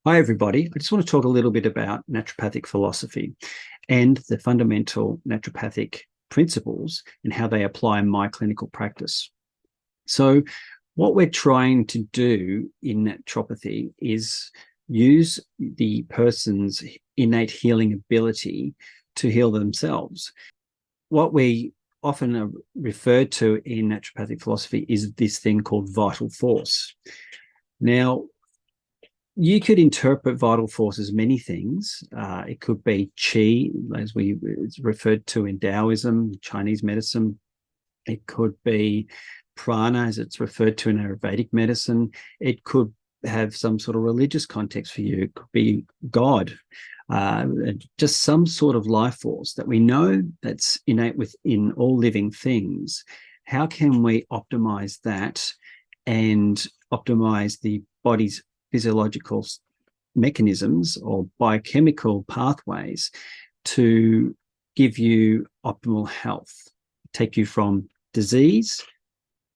Hi, everybody. I just want to talk a little bit about naturopathic philosophy and the fundamental naturopathic principles and how they apply in my clinical practice. So, what we're trying to do in naturopathy is use the person's innate healing ability to heal themselves. What we often are referred to in naturopathic philosophy is this thing called vital force. Now, you could interpret vital force as many things. It could be qi, as it's referred to in Taoism, Chinese medicine. It could be prana, as it's referred to in Ayurvedic medicine. It could have some sort of religious context for you. It could be God, just some sort of life force that we know that's innate within all living things. How can we optimize that and optimize the body's physiological mechanisms or biochemical pathways to give you optimal health, take you from disease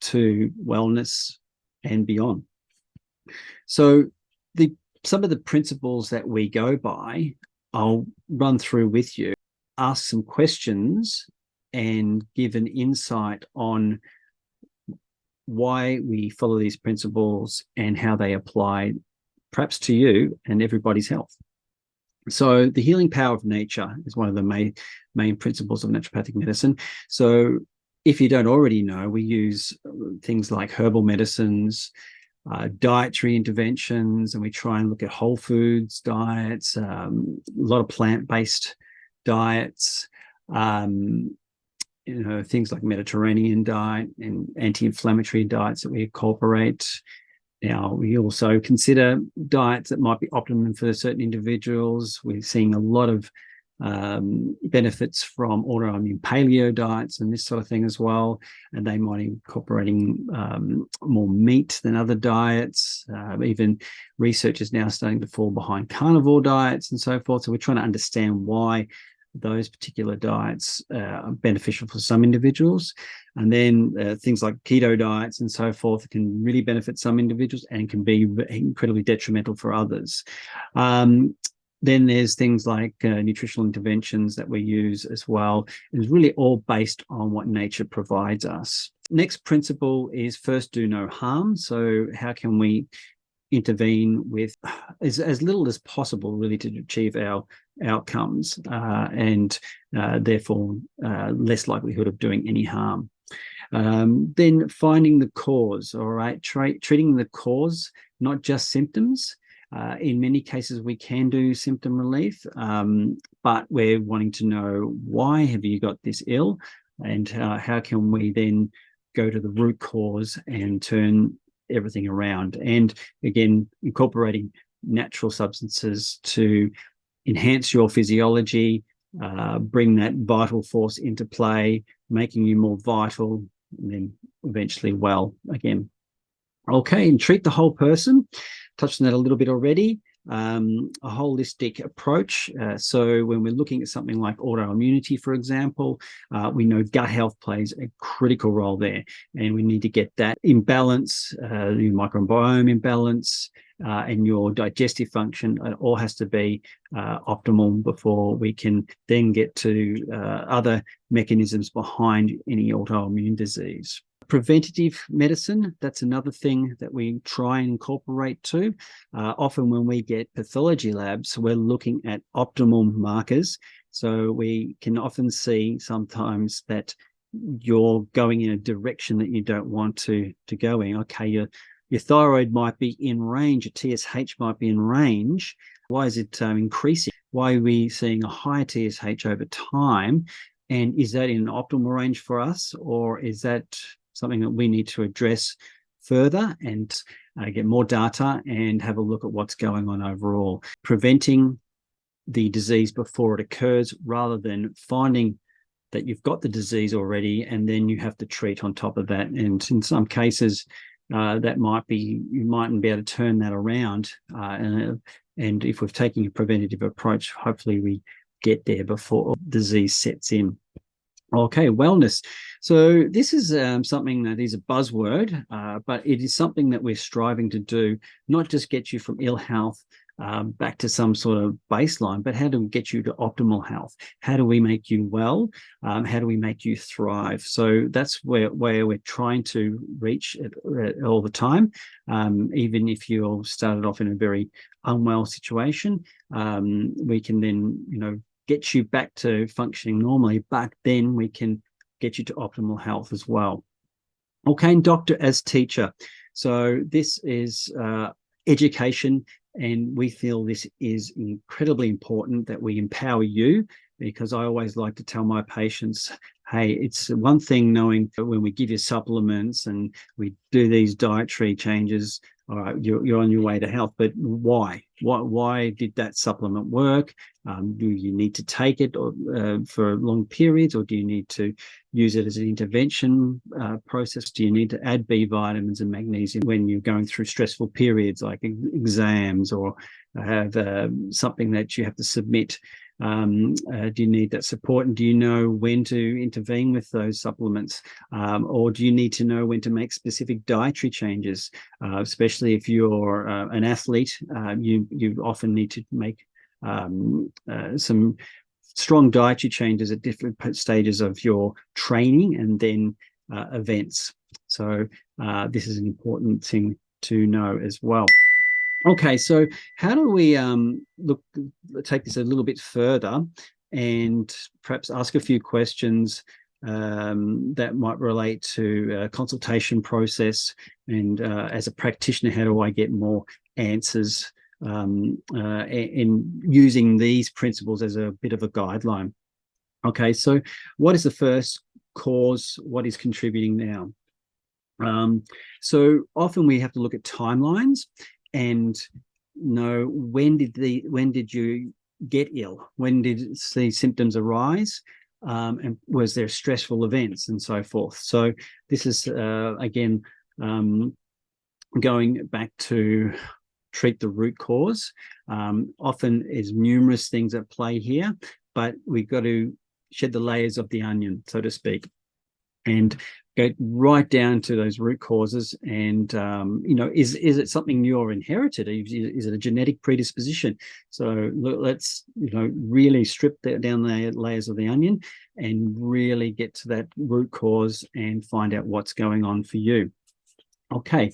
to wellness and beyond? So some of the principles that we go by, I'll run through with you, ask some questions and give an insight on why we follow these principles and how they apply perhaps to you and everybody's health. So the healing power of nature is one of the main principles of naturopathic medicine. So if you don't already know, we use things like herbal medicines, dietary interventions, and we try and look at whole foods diets, a lot of plant-based diets, things like Mediterranean diet and anti-inflammatory diets that we incorporate. Now, we also consider diets that might be optimum for certain individuals. We're seeing a lot of benefits from autoimmune paleo diets and this sort of thing as well. And they might be incorporating more meat than other diets. Even research is now starting to fall behind carnivore diets and so forth. So we're trying to understand why those particular diets are beneficial for some individuals. And then things like keto diets and so forth can really benefit some individuals and can be incredibly detrimental for others. Then there's things like nutritional interventions that we use as well. It's really all based on what nature provides us. Next principle is first do no harm. So how can we intervene with as little as possible really to achieve our outcomes and therefore less likelihood of doing any harm. Then finding the cause, all right, treating the cause, not just symptoms. In many cases, we can do symptom relief, but we're wanting to know why have you got this ill and how can we then go to the root cause and turn everything around. And again, incorporating natural substances to enhance your physiology, bring that vital force into play, making you more vital, and then eventually well again. Okay, and treat the whole person. Touched on that a little bit already. A holistic approach. So when we're looking at something like autoimmunity, for example, we know gut health plays a critical role there, and we need to get that in balance, your microbiome in balance, and your digestive function. It all has to be optimal before we can then get to other mechanisms behind any autoimmune disease. Preventative medicine, that's another thing that we try and incorporate too. Often when we get pathology labs, we're looking at optimal markers. So we can often see sometimes that you're going in a direction that you don't want to go in. Okay, your thyroid might be in range, your TSH might be in range. Why is it increasing? Why are we seeing a higher TSH over time? And is that in an optimal range for us, or is that something that we need to address further and get more data and have a look at what's going on overall? Preventing the disease before it occurs rather than finding that you've got the disease already and then you have to treat on top of that. And in some cases, that might be, you mightn't be able to turn that around. And if we're taking a preventative approach, hopefully we get there before disease sets in. Okay, wellness. So this is something that is a buzzword, but it is something that we're striving to do, not just get you from ill health back to some sort of baseline, but how do we get you to optimal health? How do we make you well? How do we make you thrive? So that's where we're trying to reach all the time. Even if you started off in a very unwell situation, we can then, get you back to functioning normally, but then we can get you to optimal health as well. Okay, doctor as teacher. So this is education, and we feel this is incredibly important that we empower you, because I always like to tell my patients, hey, it's one thing knowing that when we give you supplements and we do these dietary changes, all right, you're on your way to health, but why? Why did that supplement work? Do you need to take it for long periods, or do you need to use it as an intervention process? Do you need to add B vitamins and magnesium when you're going through stressful periods like exams, or have something that you have to submit? Do you need that support, and do you know when to intervene with those supplements, or do you need to know when to make specific dietary changes, especially if you're an athlete? You often need to make some strong dietary changes at different stages of your training and then events. So this is an important thing to know as well. Okay, so how do we take this a little bit further and perhaps ask a few questions that might relate to a consultation process, and as a practitioner, how do I get more answers in using these principles as a bit of a guideline? Okay, so what is the first cause? What is contributing now? So often we have to look at timelines and know when did you get ill? When did these symptoms arise? And was there stressful events and so forth? So this is again going back to treat the root cause. Often is numerous things at play here, but we've got to shed the layers of the onion, so to speak, and go right down to those root causes. And is it something you're inherited? Is it a genetic predisposition? So let's really strip down the layers of the onion and really get to that root cause and find out what's going on for you. Okay,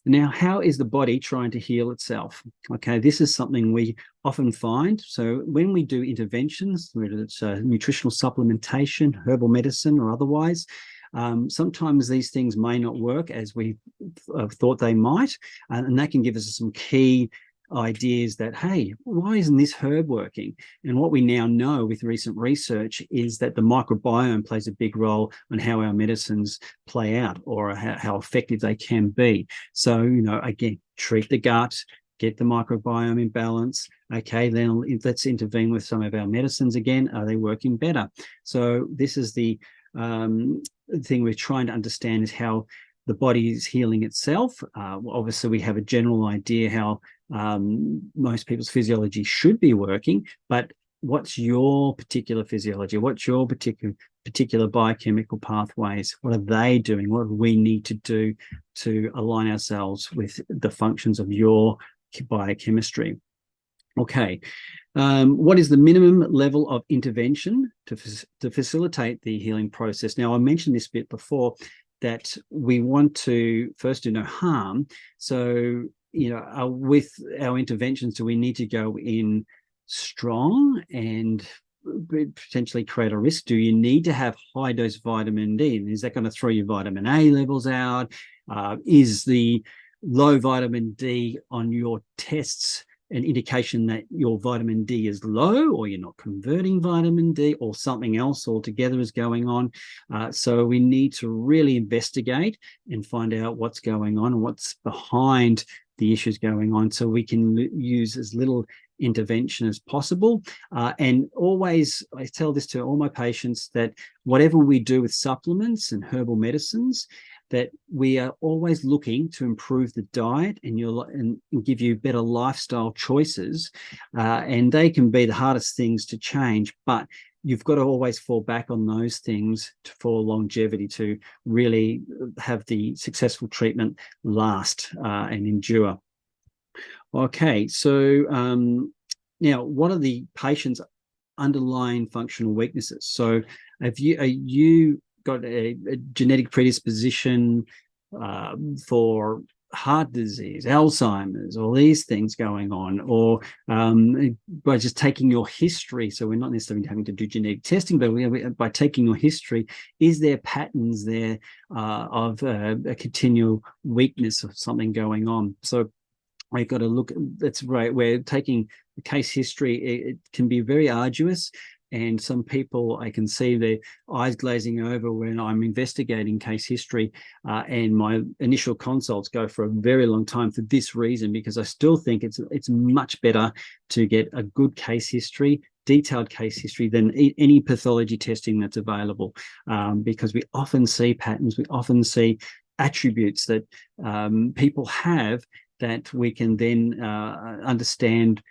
now how is the body trying to heal itself? Okay, this is something we often find. So when we do interventions, whether it's nutritional supplementation, herbal medicine, or otherwise, sometimes these things may not work as we thought they might, and that can give us some key ideas that, hey, why isn't this herb working? And what we now know with recent research is that the microbiome plays a big role on how our medicines play out, or how effective they can be. So, again, treat the gut, get the microbiome in balance. Okay, then let's intervene with some of our medicines again. Are they working better? So this is the thing we're trying to understand, is how the body is healing itself. Obviously, we have a general idea how most people's physiology should be working, but what's your particular physiology? What's your particular biochemical pathways? What are they doing? What do we need to do to align ourselves with the functions of your biochemistry? Okay. What is the minimum level of intervention to facilitate the healing process? Now, I mentioned this bit before, that we want to first do no harm. So, with our interventions, do we need to go in strong and potentially create a risk? Do you need to have high dose vitamin D? Is that going to throw your vitamin A levels out? Is the low vitamin D on your tests an indication that your vitamin D is low, or you're not converting vitamin D, or something else altogether is going on? So we need to really investigate and find out what's going on and what's behind the issues going on, so we can use as little intervention as possible. And always, I tell this to all my patients, that whatever we do with supplements and herbal medicines, that we are always looking to improve the diet and give you better lifestyle choices. And they can be the hardest things to change, but you've got to always fall back on those things for longevity, to really have the successful treatment last and endure. Okay, so now what are the patient's underlying functional weaknesses? So have you got a genetic predisposition for heart disease, Alzheimer's, all these things going on, or by just taking your history? So we're not necessarily having to do genetic testing, but by taking your history, is there patterns there of a continual weakness of something going on? So we've got to look. That's right. We're taking the case history. It can be very arduous, and some people, I can see their eyes glazing over when I'm investigating case history, and my initial consults go for a very long time for this reason, because I still think it's much better to get a good case history, detailed case history, than any pathology testing that's available, because we often see patterns, we often see attributes that people have that we can then understand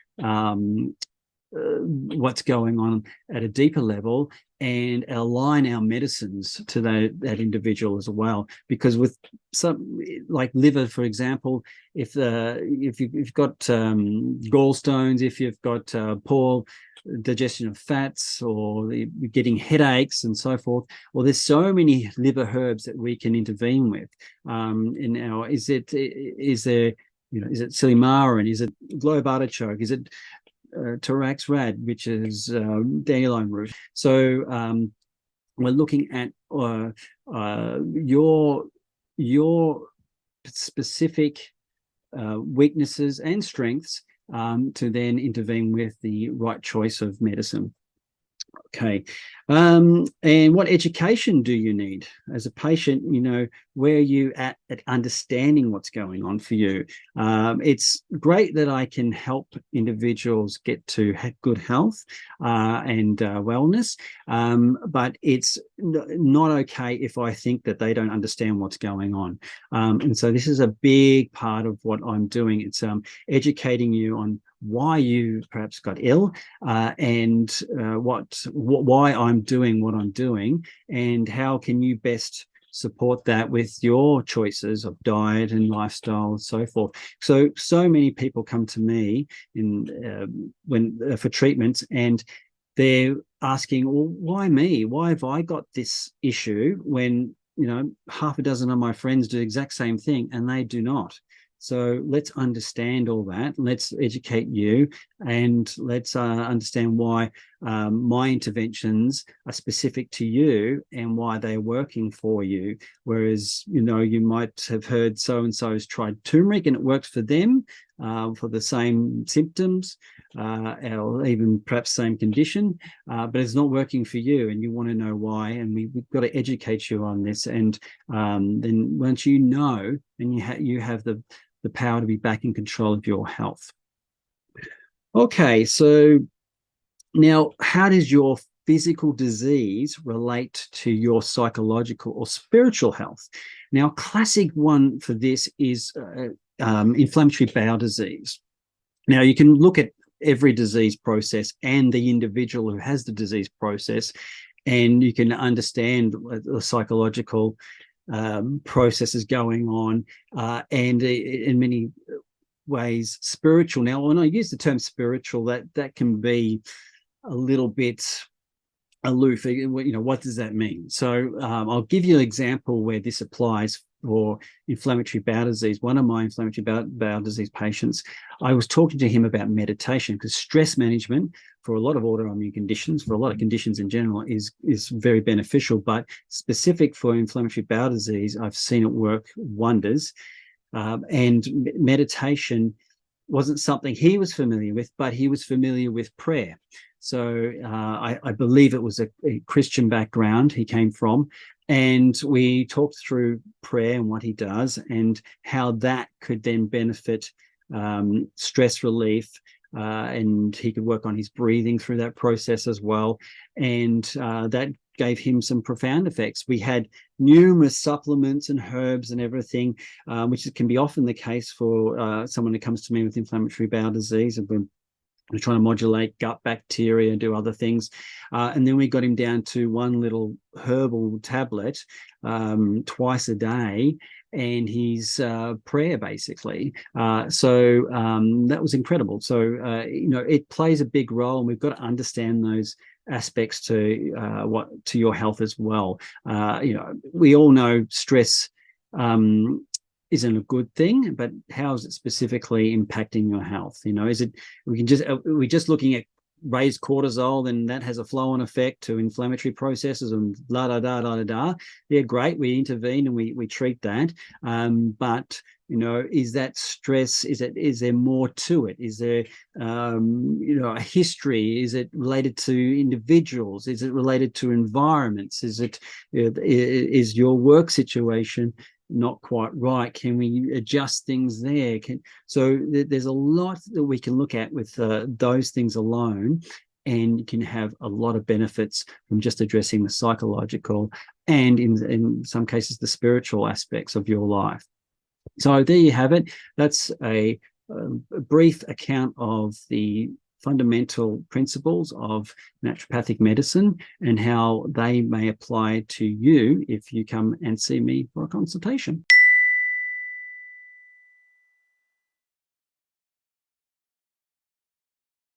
what's going on at a deeper level and align our medicines to that individual as well. Because with some, like liver, for example, if you've got gallstones, if you've got poor digestion of fats, or you're getting headaches and so forth, well, there's so many liver herbs that we can intervene with. In our, is there, is it silymarin? Is it globe artichoke? Is it Thorax rad, which is dandelion root? So we're looking at your specific weaknesses and strengths to then intervene with the right choice of medicine. Okay. And what education do you need as a patient? Where are you at understanding what's going on for you? It's great that I can help individuals get to good health and wellness, but it's not okay if I think that they don't understand what's going on. And so this is a big part of what I'm doing. It's educating you on why you perhaps got ill, and why I'm doing what I'm doing, and how can you best support that with your choices of diet and lifestyle and so forth. So many people come to me for treatments, and they're asking, well, why me? Why have I got this issue when half a dozen of my friends do the exact same thing and they do not? So let's understand all that. Let's educate you, and let's understand why my interventions are specific to you and why they're working for you. Whereas, you might have heard so-and-so's tried turmeric and it works for them for the same symptoms, or even perhaps same condition, but it's not working for you, and you want to know why. And we've got to educate you on this. And then once you know, and you have the power to be back in control of your health. Okay, so now how does your physical disease relate to your psychological or spiritual health? Now, classic one for this is inflammatory bowel disease. Now, you can look at every disease process and the individual who has the disease process, and you can understand the psychological processes going on, and in many ways spiritual. Now, when I use the term spiritual, that can be a little bit aloof. What does that mean? So I'll give you an example where this applies for inflammatory bowel disease. One of my inflammatory bowel disease patients, I was talking to him about meditation, because stress management for a lot of autoimmune conditions, for a lot of conditions in general, is very beneficial. But specific for inflammatory bowel disease, I've seen it work wonders. And meditation wasn't something he was familiar with, but he was familiar with prayer. So I believe it was a Christian background he came from. And we talked through prayer and what he does, and how that could then benefit stress relief, and he could work on his breathing through that process as well. And that gave him some profound effects. We had numerous supplements and herbs and everything, which can be often the case for someone who comes to me with inflammatory bowel disease. And we're trying to modulate gut bacteria and do other things. And then we got him down to one little herbal tablet twice a day. and his prayer, basically. That was incredible. So, it plays a big role, and we've got to understand those aspects to your health as well. We all know stress isn't a good thing, but how is it specifically impacting your health? Is it we're just looking at raised cortisol, then that has a flow-on effect to inflammatory processes and la da da da da da. Yeah, great. We intervene and we treat that. But is that stress? Is there more to it? Is there a history? Is it related to individuals? Is it related to environments? Is your work situation not quite right? Can we adjust things there? So there's a lot that we can look at with those things alone, and you can have a lot of benefits from just addressing the psychological and in some cases the spiritual aspects of your life. So there you have it. That's a brief account of the fundamental principles of naturopathic medicine and how they may apply to you if you come and see me for a consultation.